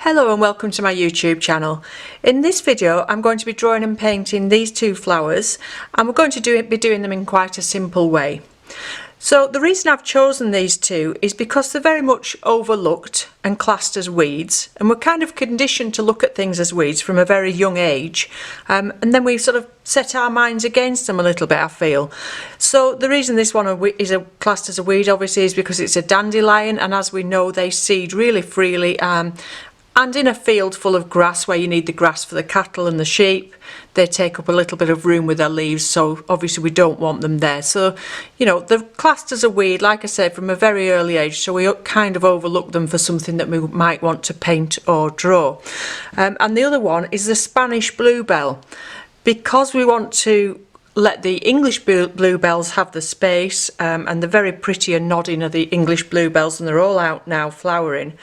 Hello and welcome to my YouTube channel. In this video I'm going to be drawing and painting these two flowers, and we're going to be doing them in quite a simple way. So the reason I've chosen these two is because they're very much overlooked and classed as weeds, and we're kind of conditioned to look at things as weeds from a very young age, and then we sort of set our minds against them a little bit, I feel. So the reason this one is classed as a weed obviously is because it's a dandelion, and as we know they seed really freely, and in a field full of grass where you need the grass for the cattle and the sheep, they take up a little bit of room with their leaves, so obviously we don't want them there. So, you know, they're classed as a weed, like I said, from a very early age, so we kind of overlook them for something that we might want to paint or draw. And the other one is the Spanish bluebell. Because we want to let the English bluebells have the space, and they're very pretty and nodding are the English bluebells, and they're all out now flowering.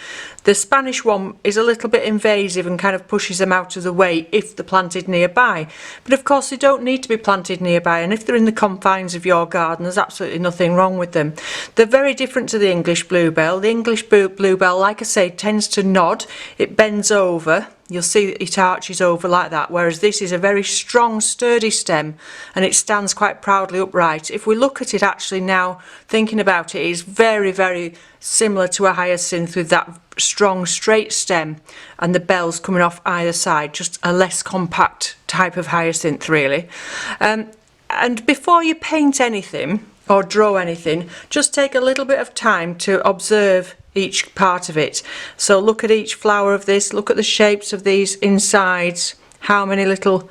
The Spanish one is a little bit invasive and kind of pushes them out of the way if they're planted nearby. But of course they don't need to be planted nearby, and if they're in the confines of your garden there's absolutely nothing wrong with them. They're very different to the English bluebell. The English bluebell, like I say, tends to nod, it bends over. You'll see that it arches over like that, whereas this is a very strong, sturdy stem, and it stands quite proudly upright. If we look at it actually now, thinking about it, it's very, very similar to a hyacinth with that strong, straight stem and the bells coming off either side, just a less compact type of hyacinth really. And before you paint anything or draw anything, just take a little bit of time to observe each part of it. So look at each flower of this, look at the shapes of these insides, how many little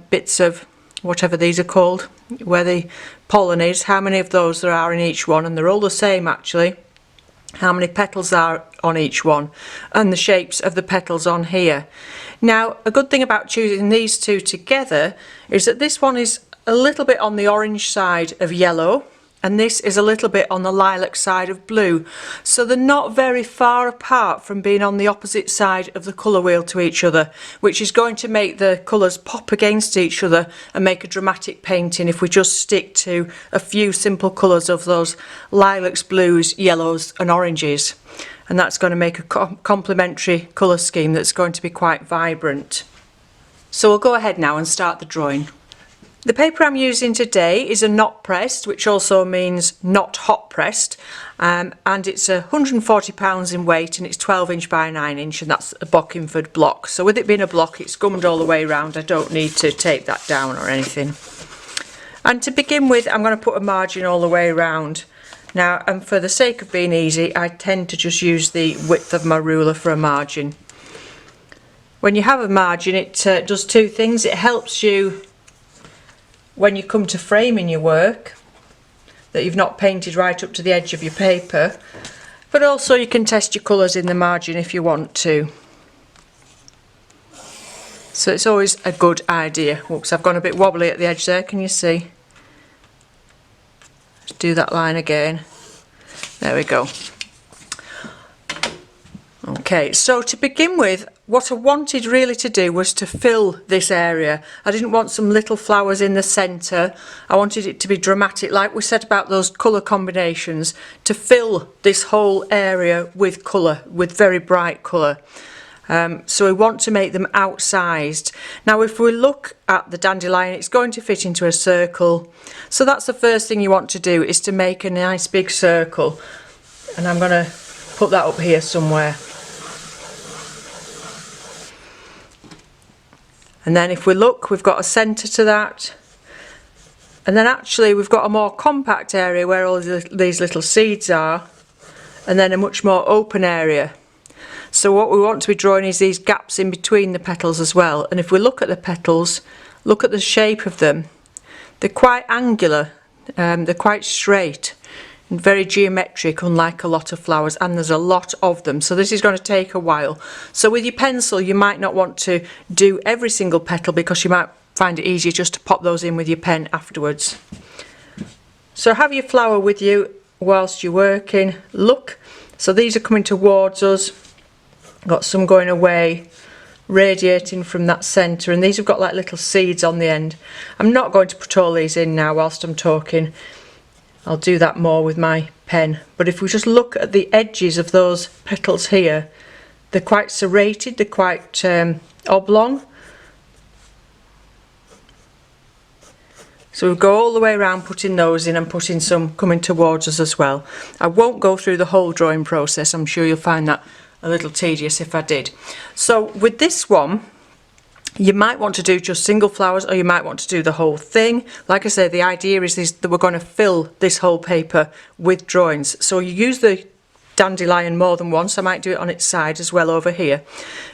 bits of whatever these are called, where the pollen is, how many of those there are in each one, and they're all the same actually, how many petals are on each one, and the shapes of the petals on here. Now a good thing about choosing these two together is that this one is a little bit on the orange side of yellow, and this is a little bit on the lilac side of blue, so they're not very far apart from being on the opposite side of the colour wheel to each other, which is going to make the colours pop against each other and make a dramatic painting if we just stick to a few simple colours of those lilacs, blues, yellows and oranges, and that's going to make a complementary colour scheme that's going to be quite vibrant. So we'll go ahead now and start the drawing. The paper I'm using today is a not pressed, which also means not hot pressed, and it's £140 in weight, and it's 12" by 9", and that's a Bockingford block. So with it being a block, it's gummed all the way around. I don't need to tape that down or anything. And to begin with, I'm going to put a margin all the way around. Now, and for the sake of being easy, I tend to just use the width of my ruler for a margin. When you have a margin, it does two things. It helps you when you come to framing your work, that you've not painted right up to the edge of your paper, but also you can test your colours in the margin if you want to. So it's always a good idea. Whoops, I've gone a bit wobbly at the edge there, can you see? Let's do that line again. There we go. Okay, so to begin with, what I wanted really to do was to fill this area. I didn't want some little flowers in the centre. I wanted it to be dramatic, like we said about those colour combinations, to fill this whole area with colour, with very bright colour. So we want to make them outsized. Now if we look at the dandelion, it's going to fit into a circle. So that's the first thing you want to do, is to make a nice big circle. And I'm going to put that up here somewhere. And then if we look, we've got a centre to that, and then actually we've got a more compact area where all these little seeds are, and then a much more open area. So what we want to be drawing is these gaps in between the petals as well. And if we look at the petals, look at the shape of them, they're quite angular, they're quite straight and very geometric, unlike a lot of flowers, and there's a lot of them, so this is going to take a while. So with your pencil you might not want to do every single petal, because you might find it easier just to pop those in with your pen afterwards. So have your flower with you whilst you're working. Look, so these are coming towards us, got some going away, radiating from that centre, and these have got like little seeds on the end. I'm not going to put all these in now whilst I'm talking. I'll do that more with my pen, but if we just look at the edges of those petals here, they're quite serrated, they're quite oblong. So we'll go all the way around putting those in and putting some coming towards us as well. I won't go through the whole drawing process, I'm sure you'll find that a little tedious if I did. So with this one, you might want to do just single flowers, or you might want to do the whole thing. Like I say, the idea is that we're going to fill this whole paper with drawings. So you use the dandelion more than once. I might do it on its side as well over here.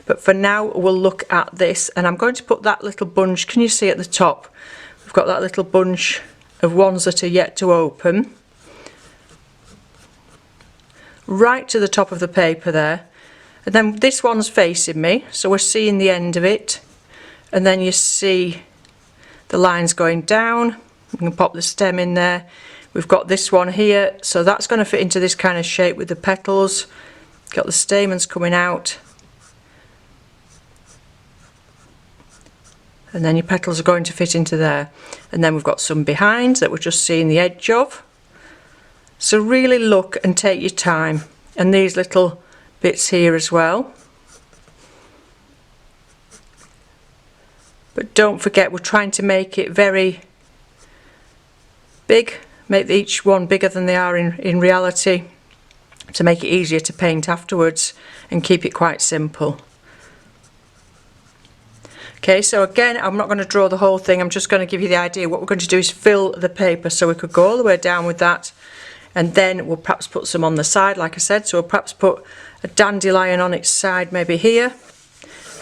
But for now, we'll look at this, and I'm going to put that little bunch, can you see at the top? We've got that little bunch of ones that are yet to open. Right to the top of the paper there. And then this one's facing me, so we're seeing the end of it. And then you see the lines going down. We can pop the stem in there. We've got this one here, so that's going to fit into this kind of shape with the petals. Got the stamens coming out. And then your petals are going to fit into there. And then we've got some behind that we're just seeing the edge of. So really look and take your time. And these little bits here as well. But don't forget, we're trying to make it very big, make each one bigger than they are in reality, to make it easier to paint afterwards and keep it quite simple. Okay, so again, I'm not going to draw the whole thing, I'm just going to give you the idea. What we're going to do is fill the paper, so we could go all the way down with that, and then we'll perhaps put some on the side, like I said. So we'll perhaps put a dandelion on its side, maybe here.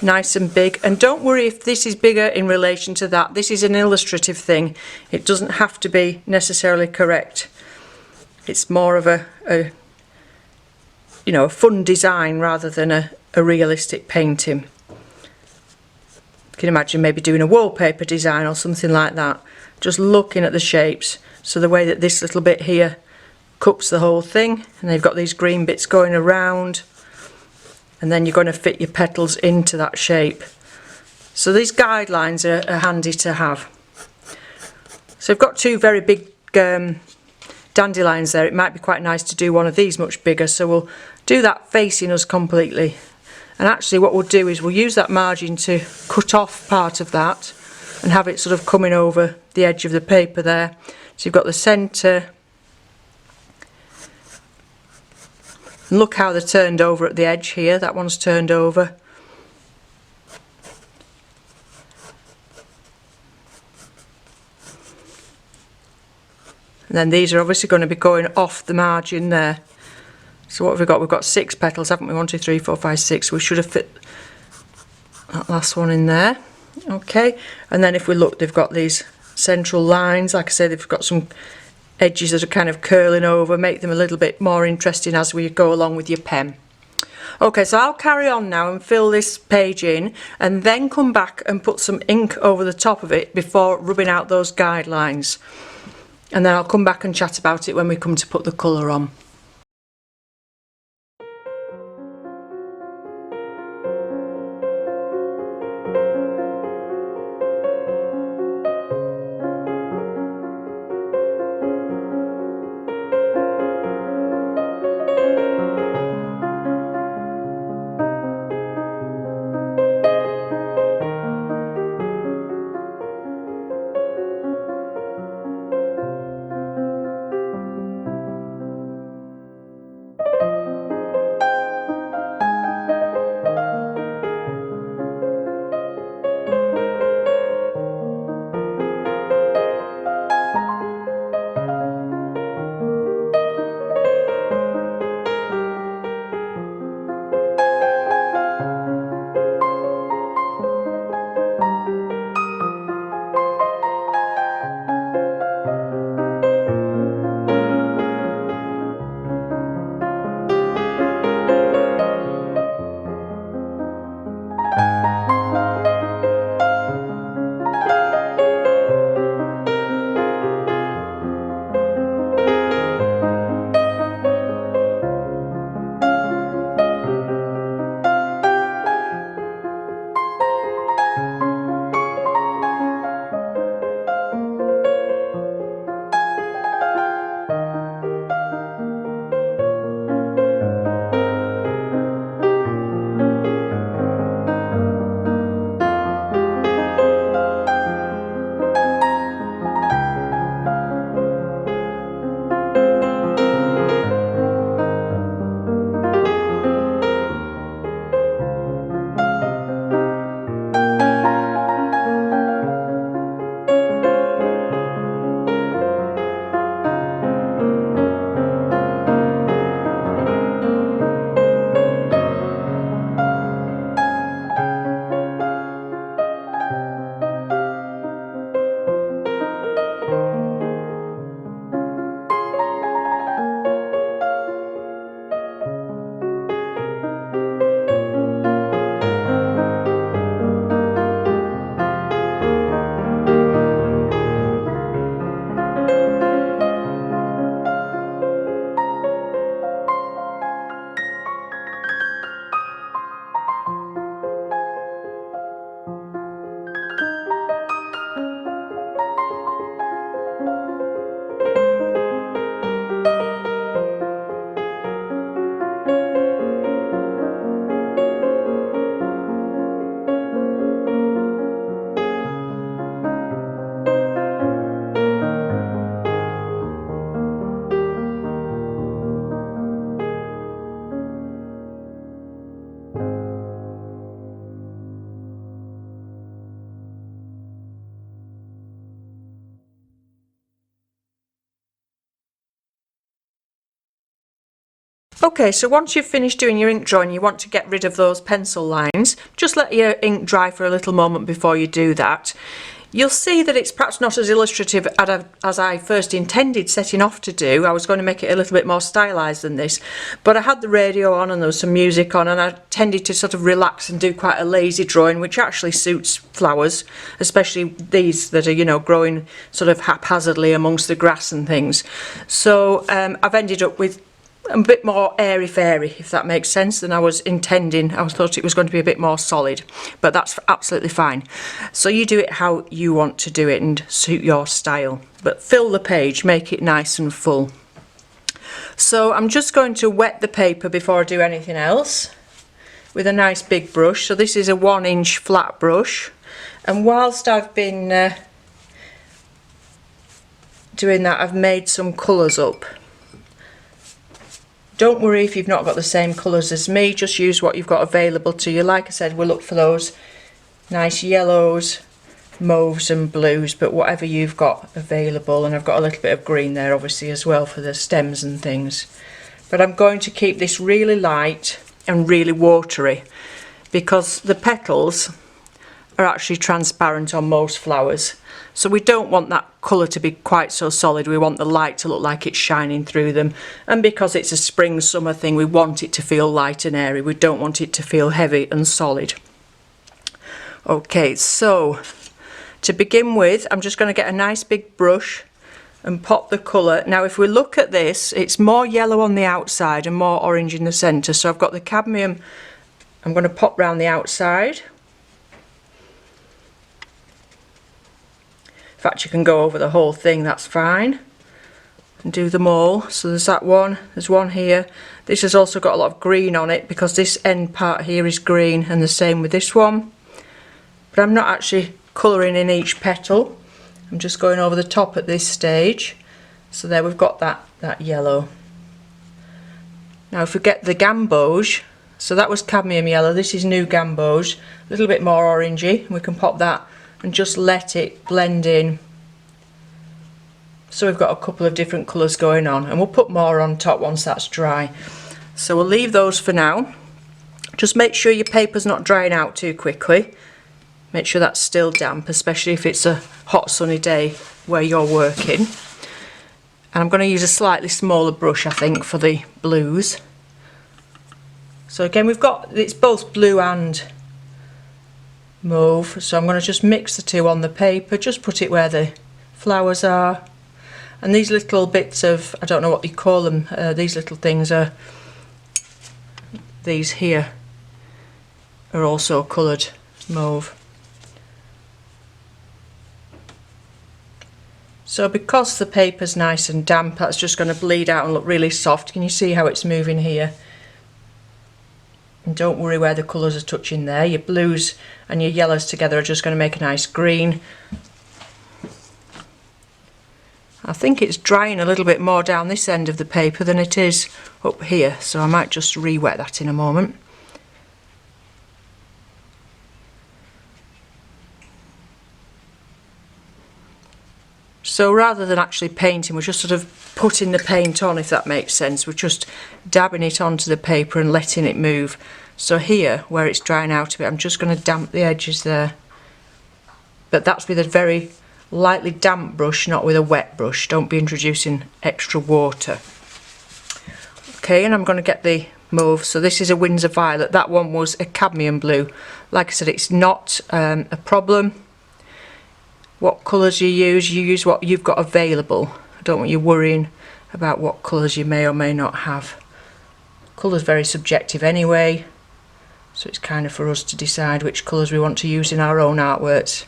Nice and big, and don't worry if this is bigger in relation to that. This is an illustrative thing. It doesn't have to be necessarily correct. It's more of a you know, a fun design rather than a realistic painting. You can imagine maybe doing a wallpaper design or something like that. Just looking at the shapes. So the way that this little bit here cups the whole thing, and they've got these green bits going around. And then you're going to fit your petals into that shape. So these guidelines are handy to have. So I've got two very big dandelions there. It might be quite nice to do one of these much bigger, so we'll do that facing us completely. And actually what we'll do is we'll use that margin to cut off part of that and have it sort of coming over the edge of the paper there. So you've got the centre. And look how they're turned over at the edge here. That one's turned over. And then these are obviously going to be going off the margin there. So what have we got? We've got 6 petals, haven't we? 1, 2, 3, 4, 5, 6. We should have fit that last one in there. Okay. And then if we look, they've got these central lines. Like I said, they've got some edges that are kind of curling over, make them a little bit more interesting as we go along with your pen. Okay, so I'll carry on now and fill this page in, and then come back and put some ink over the top of it before rubbing out those guidelines. And then I'll come back and chat about it when we come to put the colour on. Okay, so once you've finished doing your ink drawing, you want to get rid of those pencil lines. Just let your ink dry for a little moment before you do that. You'll see that it's perhaps not as illustrative as I first intended setting off to do. I was going to make it a little bit more stylised than this, but I had the radio on and there was some music on, and I tended to sort of relax and do quite a lazy drawing, which actually suits flowers, especially these that are, you know, growing sort of haphazardly amongst the grass and things. So I've ended up with a bit more airy-fairy, if that makes sense, than I was intending. I thought it was going to be a bit more solid, but that's absolutely fine. So you do it how you want to do it and suit your style, but fill the page, make it nice and full. So I'm just going to wet the paper before I do anything else with a nice big brush. So this is a 1-inch flat brush, and whilst I've been doing that, I've made some colours up. Don't worry if you've not got the same colours as me, just use what you've got available to you. Like I said, we'll look for those nice yellows, mauves and blues, but whatever you've got available, and I've got a little bit of green there obviously as well for the stems and things. But I'm going to keep this really light and really watery because the petals are actually transparent on most flowers. So we don't want that colour to be quite so solid, we want the light to look like it's shining through them. And because it's a spring summer thing, we want it to feel light and airy, we don't want it to feel heavy and solid. Okay, so to begin with, I'm just going to get a nice big brush and pop the colour. Now if we look at this, it's more yellow on the outside and more orange in the centre. So I've got the cadmium, I'm going to pop round the outside. In fact, you can go over the whole thing, that's fine, and do them all. So there's that one, there's one here. This has also got a lot of green on it because this end part here is green, and the same with this one. But I'm not actually colouring in each petal, I'm just going over the top at this stage. So there we've got that yellow. Now if we get the gamboge, so that was cadmium yellow, this is new gamboge, a little bit more orangey, and we can pop that and just let it blend in. So we've got a couple of different colours going on, and we'll put more on top once that's dry. So we'll leave those for now. Just make sure your paper's not drying out too quickly. Make sure that's still damp, especially if it's a hot sunny day where you're working. And I'm going to use a slightly smaller brush, I think, for the blues. So again, we've got, it's both blue and mauve, so I'm going to just mix the two on the paper, just put it where the flowers are. And these little bits of, I don't know what you call them, these little things are, these here are also coloured mauve. So because the paper's nice and damp, that's just going to bleed out and look really soft. Can you see how it's moving here? And don't worry where the colours are touching there. Your blues and your yellows together are just going to make a nice green. I think it's drying a little bit more down this end of the paper than it is up here, so I might just re-wet that in a moment. So rather than actually painting, we're just sort of putting the paint on, if that makes sense. We're just dabbing it onto the paper and letting it move. So here, where it's drying out a bit, I'm just going to damp the edges there. But that's with a very lightly damp brush, not with a wet brush. Don't be introducing extra water. Okay, and I'm going to get the mauve. So this is a Windsor Violet. That one was a cadmium blue. Like I said, it's not a problem. What colours you use what you've got available. I don't want you worrying about what colours you may or may not have. Colour's very subjective anyway, so it's kind of for us to decide which colours we want to use in our own artworks.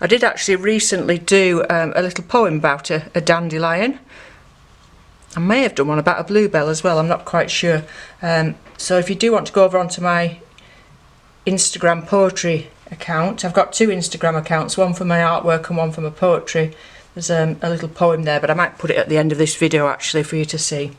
I did actually recently do a little poem about a dandelion. I may have done one about a bluebell as well, I'm not quite sure. So if you do want to go over onto my Instagram poetry account, I've got two Instagram accounts, one for my artwork and one for my poetry. There's a little poem there, but I might put it at the end of this video actually for you to see.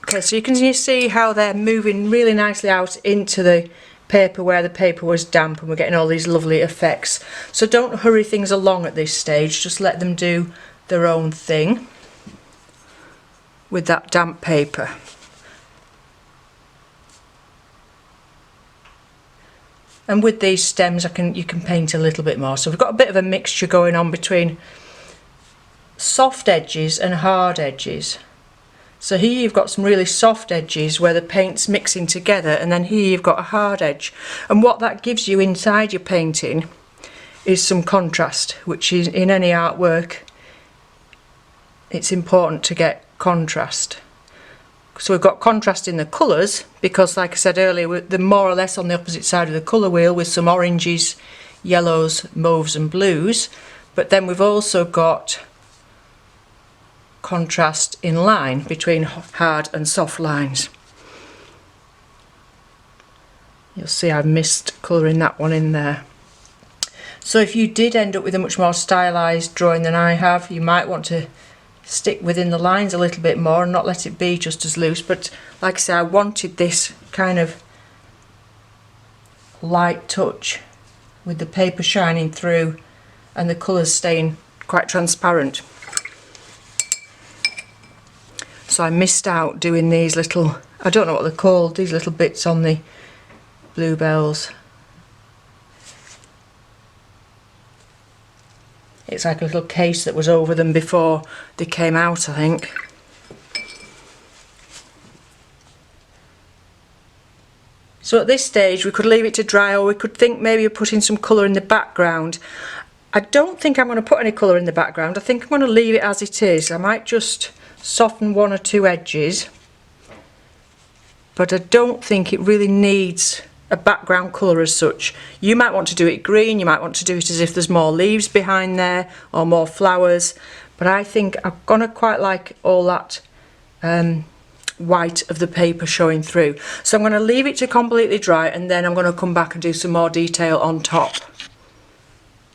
Okay, so you can see how they're moving really nicely out into the paper where the paper was damp, and we're getting all these lovely effects. So don't hurry things along at this stage, just let them do their own thing with that damp paper. And with these stems you can paint a little bit more. So we've got a bit of a mixture going on between soft edges and hard edges. So here you've got some really soft edges where the paint's mixing together, and then here you've got a hard edge. And what that gives you inside your painting is some contrast, which is in any artwork, it's important to get contrast. So we've got contrast in the colours because, like I said earlier, they're more or less on the opposite side of the colour wheel with some oranges, yellows, mauves and blues. But then we've also got contrast in line between hard and soft lines. You'll see I've missed colouring that one in there. So if you did end up with a much more stylised drawing than I have, you might want to stick within the lines a little bit more and not let it be just as loose. But like I say, I wanted this kind of light touch with the paper shining through and the colours staying quite transparent. So I missed out doing these little, I don't know what they're called, these little bits on the bluebells. It's like a little case that was over them before they came out, I think. So at this stage we could leave it to dry, or we could think maybe of putting some colour in the background. I don't think I'm going to put any colour in the background. I think I'm going to leave it as it is. I might just soften one or two edges, but I don't think it really needs a background colour as such. You might want to do it green, you might want to do it as if there's more leaves behind there or more flowers, but I think I'm gonna quite like all that white of the paper showing through. So I'm going to leave it to completely dry, and then I'm going to come back and do some more detail on top.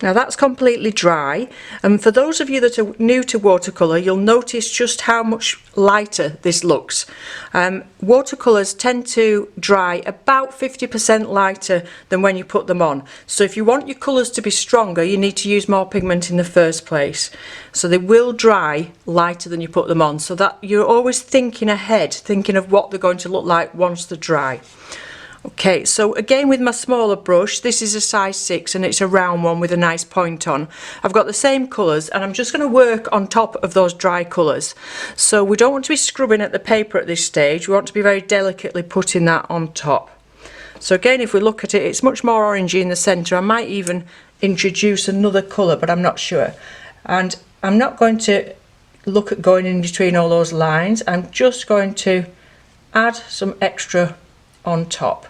Now that's completely dry, and for those of you that are new to watercolour, you'll notice just how much lighter this looks. Watercolours tend to dry about 50% lighter than when you put them on. So if you want your colours to be stronger, you need to use more pigment in the first place. So they will dry lighter than you put them on, so that you're always thinking ahead, thinking of what they're going to look like once they're dry. Okay, so again with my smaller brush, this is a size 6 and it's a round one with a nice point on. I've got the same colours and I'm just going to work on top of those dry colours. So we don't want to be scrubbing at the paper at this stage, we want to be very delicately putting that on top. So again, if we look at it, it's much more orangey in the centre. I might even introduce another colour, but I'm not sure. And I'm not going to look at going in between all those lines, I'm just going to add some extra on top.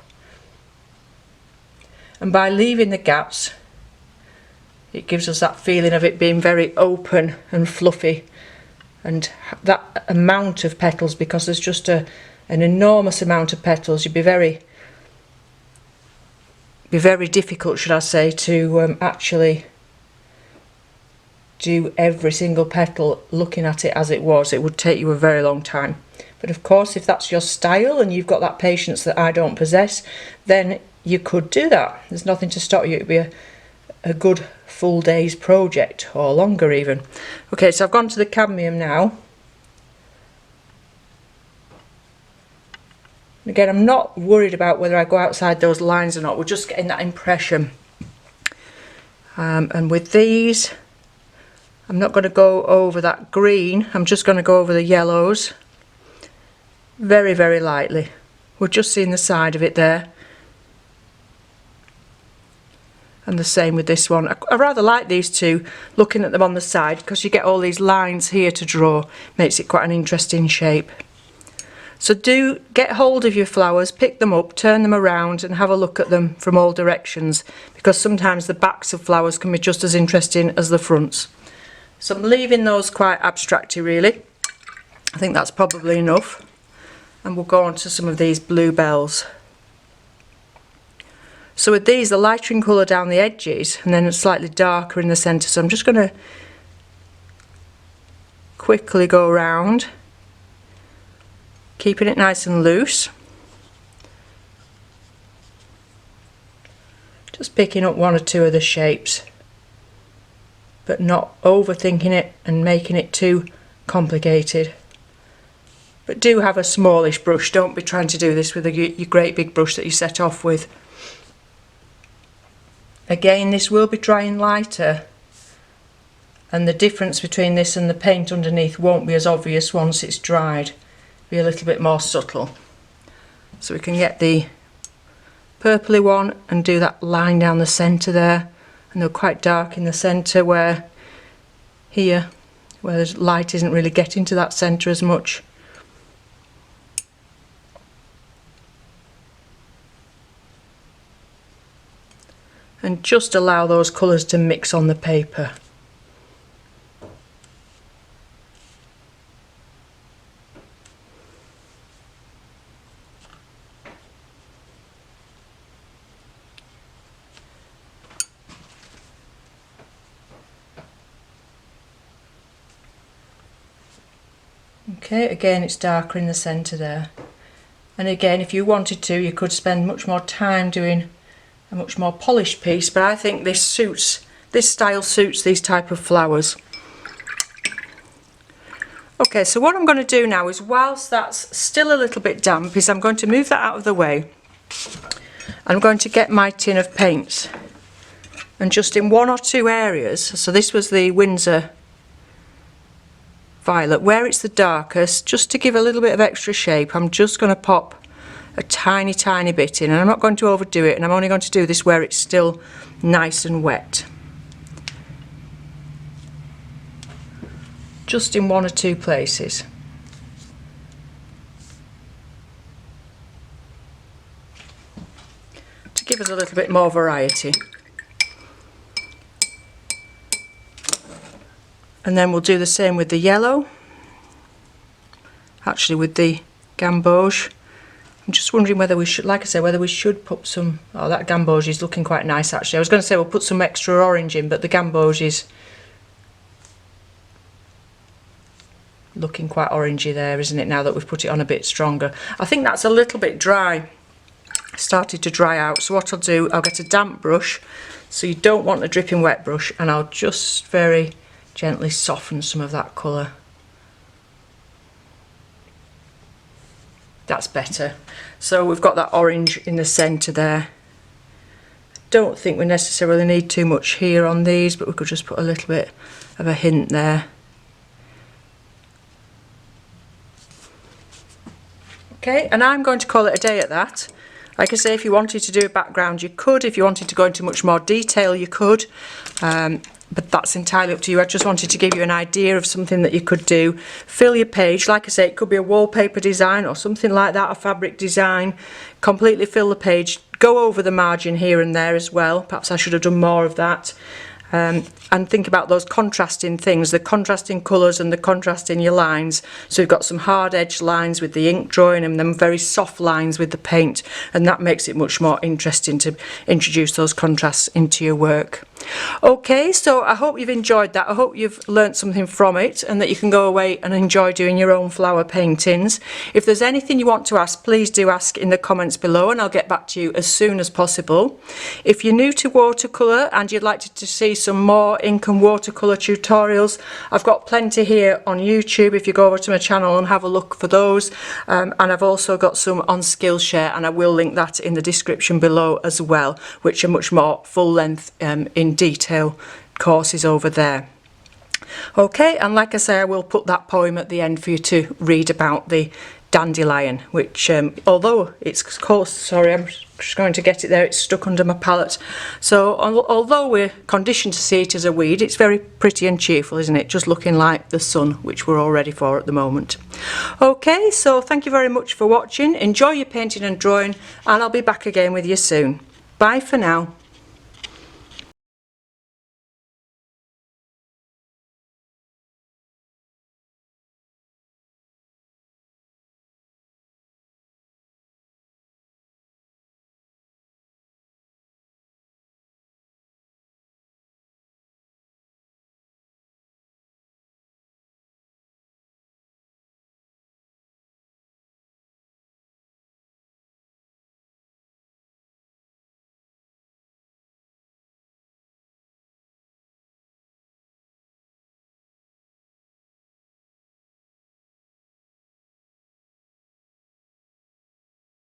And by leaving the gaps, it gives us that feeling of it being very open and fluffy, and that amount of petals, because there's just an enormous amount of petals. You'd be very difficult, should I say, to actually do every single petal looking at it as it was. It would take you a very long time. But of course, if that's your style and you've got that patience that I don't possess, then you could do that. There's nothing to stop you. It'd be a good full day's project, or longer even. Okay, so I've gone to the cadmium now. Again, I'm not worried about whether I go outside those lines or not. We're just getting that impression. And with these, I'm not going to go over that green. I'm just going to go over the yellows very, very lightly. We're just seeing the side of it there. And the same with this one. I rather like these two, looking at them on the side, because you get all these lines here to draw. Makes it quite an interesting shape. So do get hold of your flowers, pick them up, turn them around and have a look at them from all directions, because sometimes the backs of flowers can be just as interesting as the fronts. So I'm leaving those quite abstracty really. I think that's probably enough. And we'll go on to some of these bluebells. So with these, the lighter in colour down the edges and then slightly darker in the centre. So I'm just going to quickly go around, keeping it nice and loose. Just picking up one or two of the shapes. but not overthinking it and making it too complicated. But do have a smallish brush, don't be trying to do this with your great big brush that you set off with. Again, this will be drying lighter, and the difference between this and the paint underneath won't be as obvious once it's dried. Be a little bit more subtle. So we can get the purpley one and do that line down the centre there, and they're quite dark in the centre where here, where the light isn't really getting to that centre as much. And just allow those colours to mix on the paper. Okay, again it's darker in the centre there. And again, if you wanted to, you could spend much more time doing a much more polished piece, but I think this style suits these type of flowers. Okay, so what I'm going to do now is, whilst that's still a little bit damp, is I'm going to move that out of the way. I'm going to get my tin of paints, and just in one or two areas, so this was the Windsor Violet, where it's the darkest, just to give a little bit of extra shape, I'm just going to pop a tiny bit in, and I'm not going to overdo it, and I'm only going to do this where it's still nice and wet. Just in one or two places. To give us a little bit more variety. And then we'll do the same with the yellow, actually with the gamboge. I'm just wondering whether we should, like I say, whether we should put some, oh, that gamboge is looking quite nice actually. I was going to say we'll put some extra orange in, but the gamboge is looking quite orangey there, isn't it, now that we've put it on a bit stronger. I think that's a little bit dry, started to dry out, so what I'll do, I'll get a damp brush, so you don't want a dripping wet brush, and I'll just very gently soften some of that colour. That's better. So we've got that orange in the centre there. Don't think we necessarily need too much here on these, but we could just put a little bit of a hint there. Okay, and I'm going to call it a day at that. Like I say, if you wanted to do a background, you could. If you wanted to go into much more detail, you could. But that's entirely up to you. I just wanted to give you an idea of something that you could do. Fill your page. Like I say, it could be a wallpaper design or something like that, a fabric design. Completely fill the page. Go over the margin here and there as well. Perhaps I should have done more of that. And think about those contrasting things, the contrasting colours and the contrast in your lines. So you've got some hard edge lines with the ink drawing and then very soft lines with the paint, and that makes it much more interesting to introduce those contrasts into your work. Okay, so I hope you've enjoyed that. I hope you've learnt something from it and that you can go away and enjoy doing your own flower paintings. If there's anything you want to ask, please do ask in the comments below and I'll get back to you as soon as possible. If you're new to watercolour and you'd like to see some more ink and watercolour tutorials, I've got plenty here on YouTube if you go over to my channel and have a look for those, and I've also got some on Skillshare, and I will link that in the description below as well, which are much more full length in detail courses over there. Okay, and like I say, I will put that poem at the end for you to read about the dandelion, which although it's called, sorry, I'm just going to get it there, it's stuck under my palette. So although we're conditioned to see it as a weed, it's very pretty and cheerful, isn't it? Just looking like the sun, which we're all ready for at the moment. Okay, so thank you very much for watching. Enjoy your painting and drawing, and I'll be back again with you soon. Bye for now.